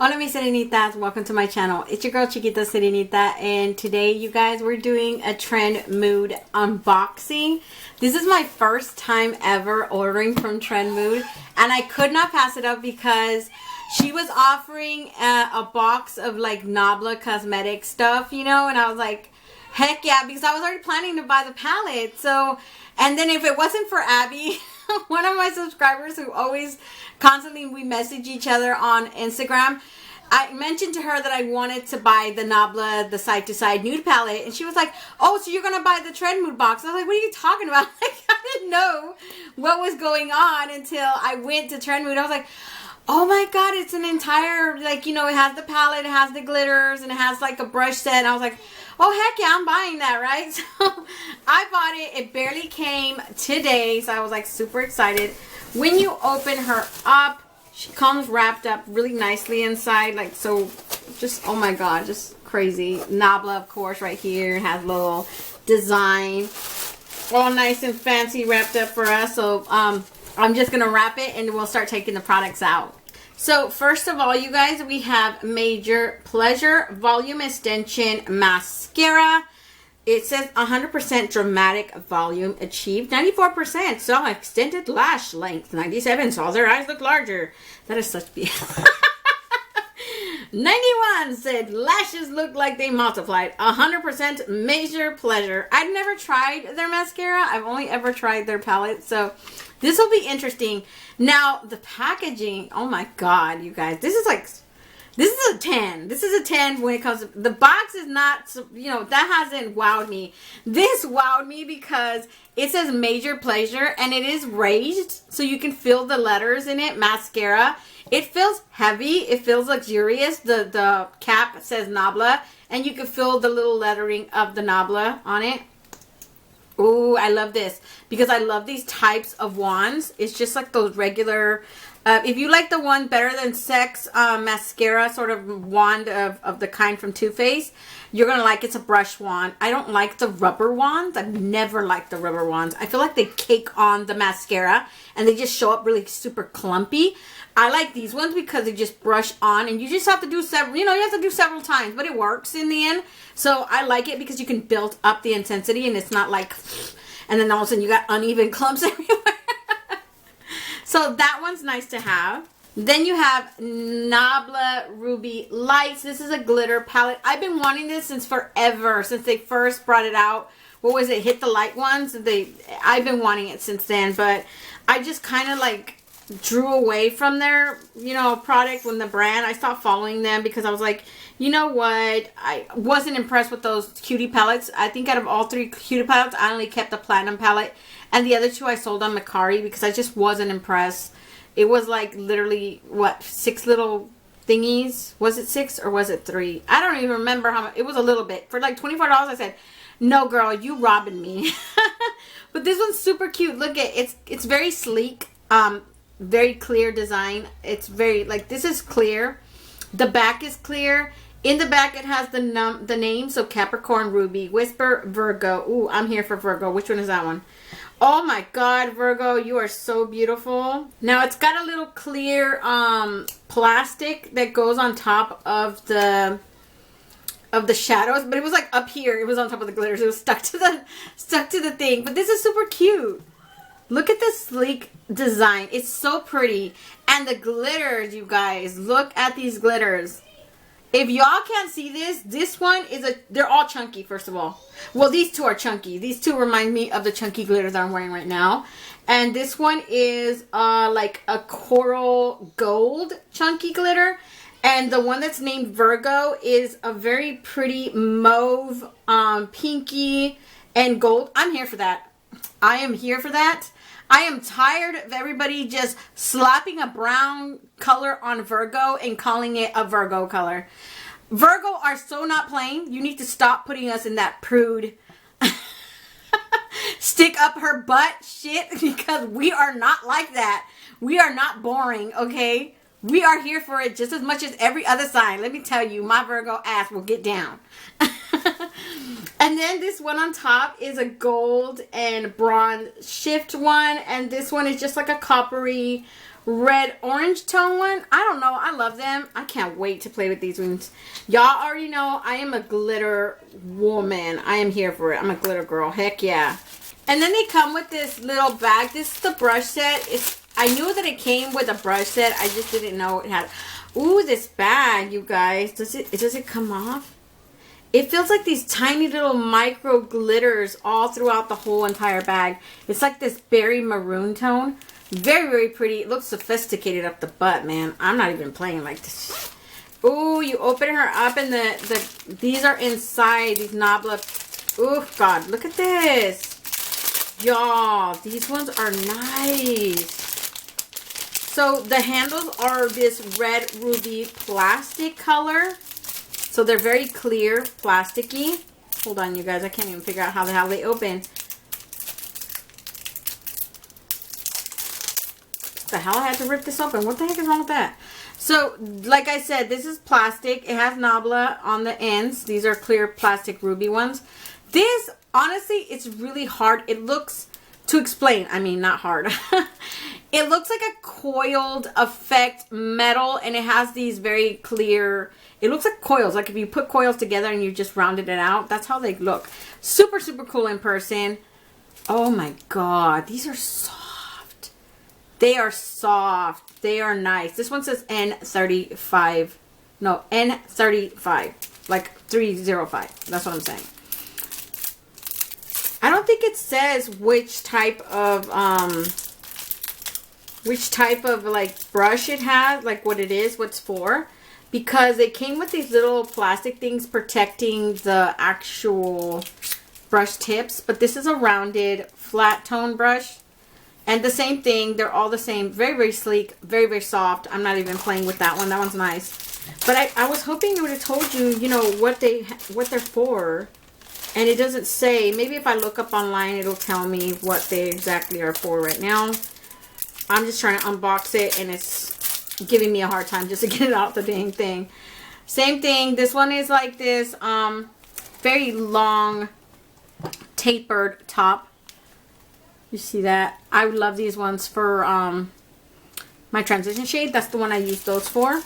Hola mis serenitas, welcome to my channel. It's your girl Chiquita Serenita, and today you guys, we're doing a Trendmood unboxing. This is my first time ever ordering from Trendmood, and I could not pass it up because she was offering a box of like Nabla cosmetic stuff, you know, and I was like, heck yeah, because I was already planning to buy the palette. So, and then if it wasn't for Abby, one of my subscribers who always constantly we message each other on Instagram, I mentioned to her that I wanted to buy the Nabla, the Side to Side Nude palette, and she was like, oh, so you're gonna buy the Trendmood box? I was like, what are you talking about? Like, I didn't know what was going on until I went to Trendmood. I was like, oh my god, it's an entire, like, you know, it has the palette, it has the glitters, and it has like a brush set. And I was like, oh heck yeah, I'm buying that, right? So I bought it. It barely came today, so I was like super excited. When you open her up, she comes wrapped up really nicely inside, like, so just, oh my god, just crazy. Nabla, of course, right here. It has a little design, all nice and fancy wrapped up for us. So I'm just gonna wrap it and we'll start taking the products out. So first of all, you guys, we have Major Pleasure Volume Extension Mascara. It says 100% dramatic volume achieved, 94% saw extended lash length, 97 saw their eyes look larger. That is such BS. 91 said lashes look like they multiplied. 100% Major Pleasure. I've never tried their mascara. I've only ever tried their palette, so this will be interesting. Now, the packaging, oh my god, you guys, this is a 10. This is a 10 when it comes to, the box is not, you know, that hasn't wowed me. This wowed me because it says Major Pleasure and it is raised so you can feel the letters in it, mascara. It feels heavy. It feels luxurious. The cap says Nabla and you can feel the little lettering of the Nabla on it. Ooh, I love this because I love these types of wands. It's just like those regular, if you like the one Better Than Sex mascara sort of wand of the kind from Too Faced, you're going to like it's a brush wand. I don't like the rubber wands. I've never liked the rubber wands. I feel like they cake on the mascara and they just show up really super clumpy. I like these ones because they just brush on and you just have to do several, you know, you have to do several times, but it works in the end. So I like it because you can build up the intensity and it's not like, and then all of a sudden you got uneven clumps everywhere. So that one's nice to have. Then you have Nabla Ruby Lights. This is a glitter palette. I've been wanting this since forever, since they first brought it out. What was it? Hit the Light ones. I've been wanting it since then, but I just kind of like drew away from their, you know, product when the brand. I stopped following them because I was like, you know what? I wasn't impressed with those cutie palettes. I think out of all three cutie palettes, I only kept the platinum palette. And the other two I sold on Macari because I just wasn't impressed. It was like literally, what, 6 little thingies? Was it 6 or was it 3? I don't even remember how much. It was a little bit. For like $24, I said, no girl, you robbing me. But this one's super cute. Look at it. It's very sleek. Very clear design. It's very, like, this is clear. The back is clear. In the back, it has the name. So Capricorn, Ruby, Whisper, Virgo. Ooh, I'm here for Virgo. Which one is that one? Oh my god, Virgo, you are so beautiful. Now it's got a little clear plastic that goes on top of the shadows, but it was like up here. It was on top of the glitters. It was stuck to the thing. But this is super cute. Look at the sleek design. It's so pretty. And the glitters, you guys, look at these glitters. If y'all can't see this, this one is they're all chunky, first of all. Well, these two are chunky. These two remind me of the chunky glitters that I'm wearing right now. And this one is like a coral gold chunky glitter. And the one that's named Virgo is a very pretty mauve, pinky, and gold. I'm here for that. I am here for that. I am tired of everybody just slapping a brown color on Virgo and calling it a Virgo color. Virgo are so not plain. You need to stop putting us in that prude stick up her butt shit because we are not like that. We are not boring, okay? We are here for it just as much as every other sign. Let me tell you, my Virgo ass will get down. And then this one on top is a gold and bronze shift one. And this one is just like a coppery red orange tone one. I don't know. I love them. I can't wait to play with these ones. Y'all already know I am a glitter woman. I am here for it. I'm a glitter girl. Heck yeah. And then they come with this little bag. This is the brush set. I knew that it came with a brush set. I just didn't know it had. Ooh, this bag, you guys. Does it come off? It feels like these tiny little micro glitters all throughout the whole entire bag. It's like this berry maroon tone. Very, very pretty. It looks sophisticated up the butt, man. I'm not even playing like this. Ooh, you open her up and these are inside, these Nabla. Ooh, God, look at this. Y'all, these ones are nice. So the handles are this red ruby plastic color. So they're very clear, plasticky. Hold on, you guys. I can't even figure out how the hell they open. What the hell? I had to rip this open. What the heck is wrong with that? So, like I said, this is plastic. It has Nabla on the ends. These are clear plastic ruby ones. This, honestly, it's really hard. It looks, to explain, I mean, not hard. It looks like a coiled effect metal, and it has these very clear, it looks like coils. Like if you put coils together and you just rounded it out, that's how they look. Super, super cool in person. Oh my God, these are soft. They are soft. They are nice. This one says N35. No, N35. Like 305. That's what I'm saying. I don't think it says which type of like brush it has, like what it is, what's for, because it came with these little plastic things protecting the actual brush tips. But this is a rounded flat tone brush, and the same thing, they're all the same. Very, very sleek, very, very soft. I'm not even playing with that one. That one's nice. But I was hoping it would have told you, you know, what they're for. And it doesn't say. Maybe if I look up online, it'll tell me what they exactly are for right now. I'm just trying to unbox it, and it's giving me a hard time just to get it out the dang thing. Same thing. This one is like this very long tapered top. You see that? I would love these ones for my transition shade. That's the one I use those for.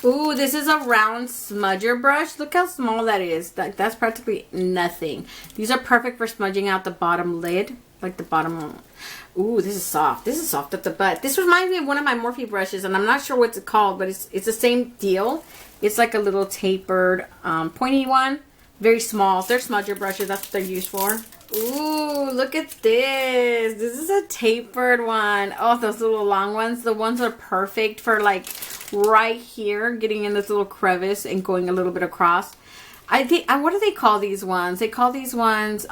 Ooh, this is a round smudger brush. Look how small that is. That's practically nothing. These are perfect for smudging out the bottom lid. Like the bottom one. Ooh, this is soft. This is soft at the butt. This reminds me of one of my Morphe brushes, and I'm not sure what it's called, but it's the same deal. It's like a little tapered, pointy one. Very small. They're smudger brushes. That's what they're used for. Ooh, look at this. This is a tapered one. Oh, those little long ones. The ones are perfect for like right here, getting in this little crevice and going a little bit across. I think, what do they call these ones? They call these ones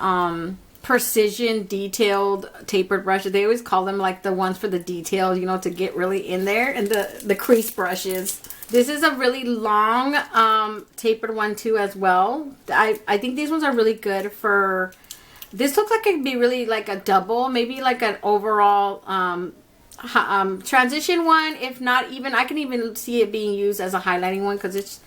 precision detailed tapered brushes. They always call them like the ones for the detail, you know, to get really in there, and the crease brushes. This is a really long tapered one too as well. I think these ones are really good for, this looks like it could be really like a double, maybe like an overall transition one. If not, even I can even see it being used as a highlighting one, because it's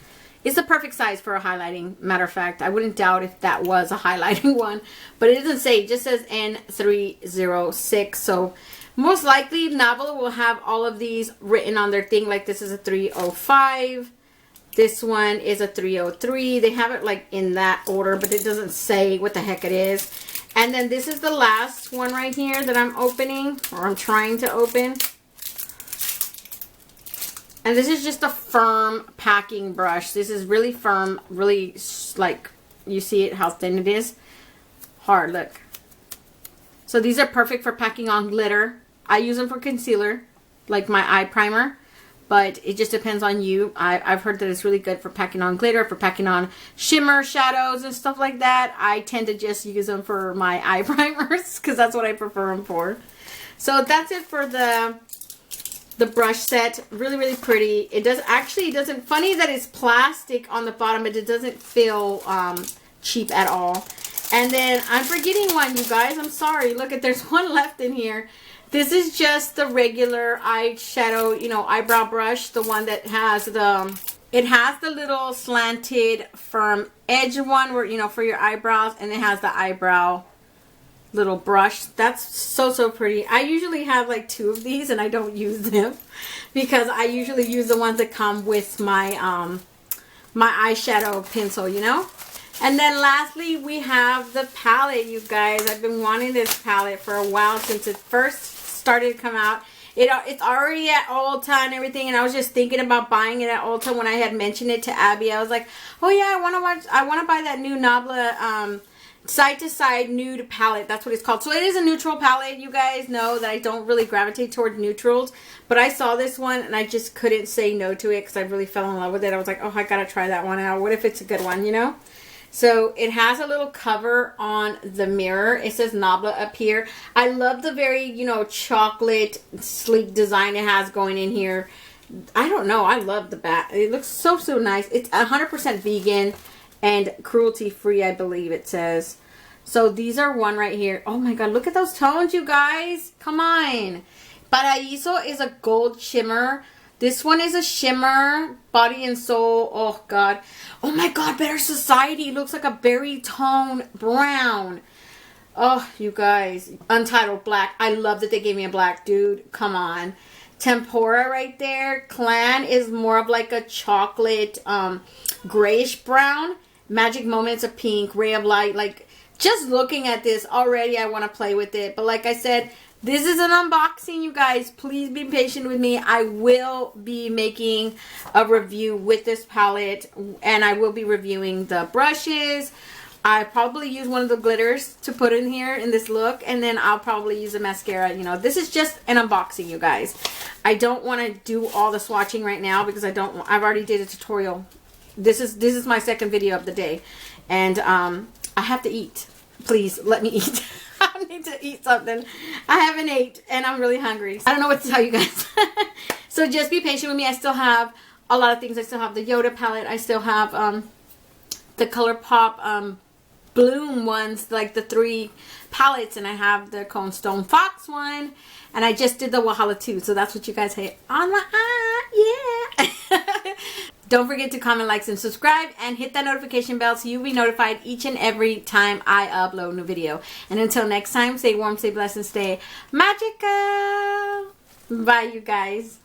the perfect size for a highlighting. Matter of fact, I wouldn't doubt if that was a highlighting one, but it doesn't say. It just says N306. So most likely Nabla will have all of these written on their thing. Like this is a 305. This one is a 303. They have it like in that order, but it doesn't say what the heck it is. And then this is the last one right here that I'm opening, or I'm trying to open. And this is just a firm packing brush. This is really firm, really like, you see it, how thin it is. Hard, look. So these are perfect for packing on glitter. I use them for concealer, like my eye primer. But it just depends on you. I've heard that it's really good for packing on glitter, for packing on shimmer shadows and stuff like that. I tend to just use them for my eye primers because that's what I prefer them for. So that's it for the brush set. Really, really pretty. It doesn't, funny that it's plastic on the bottom, but it doesn't feel cheap at all. And then I'm forgetting one, you guys. I'm sorry. Look, there's one left in here. This is just the regular eyeshadow, you know, eyebrow brush. The one that has it has the little slanted firm edge one where, you know, for your eyebrows. And it has the eyebrow little brush. That's so pretty. I usually have like 2 of these and I don't use them because I usually use the ones that come with my my eyeshadow pencil, you know. And then lastly, we have the palette, you guys. I've been wanting this palette for a while since it first started to come out. It's already at Ulta and everything, and I was just thinking about buying it at Ulta when I had mentioned it to Abby. I was like, oh yeah, I want to buy that new Nabla side to side nude palette. That's what it's called. So it is a neutral palette. You guys know that I don't really gravitate toward neutrals, but I saw this one and I just couldn't say no to it because I really fell in love with it. I was like, oh, I gotta try that one out. What if it's a good one, you know? So it has a little cover on the mirror. It says Nabla up here. I love the very, you know, chocolate sleek design it has going in here. I don't know. I love the back. It looks so nice. It's 100% vegan and cruelty free, I believe it says. So these are one right here. Oh my god, look at those tones, you guys. Come on. Paraíso is a gold shimmer. This one is a shimmer, body and soul. Oh god. Oh my god, Better Society looks like a berry tone brown. Oh, you guys. Untitled black. I love that they gave me a black, dude. Come on. Tempura right there. Clan is more of like a chocolate grayish brown. Magic Moments of pink. Ray of Light. Like, just looking at this already, I want to play with it. But like I said, this is an unboxing, you guys. Please be patient with me. I will be making a review with this palette, and I will be reviewing the brushes. I probably use one of the glitters to put in here in this look, and then I'll probably use a mascara. You know, this is just an unboxing, you guys. I don't want to do all the swatching right now because I've already did a tutorial. This is my second video of the day, and I have to eat. Please let me eat. I need to eat something. I haven't ate and I'm really hungry. I don't know what to tell you guys. So just be patient with me. I still have a lot of things. I still have the Yoda palette. I still have the ColourPop Bloom ones, like the 3 palettes, and I have the Cone Stone Fox one, and I just did the Wahala 2. So that's what you guys hate on my eye. Yeah. Don't forget to comment, like, and subscribe, and hit that notification bell so you'll be notified each and every time I upload a new video. And until next time, stay warm, stay blessed, and stay magical. Bye, you guys.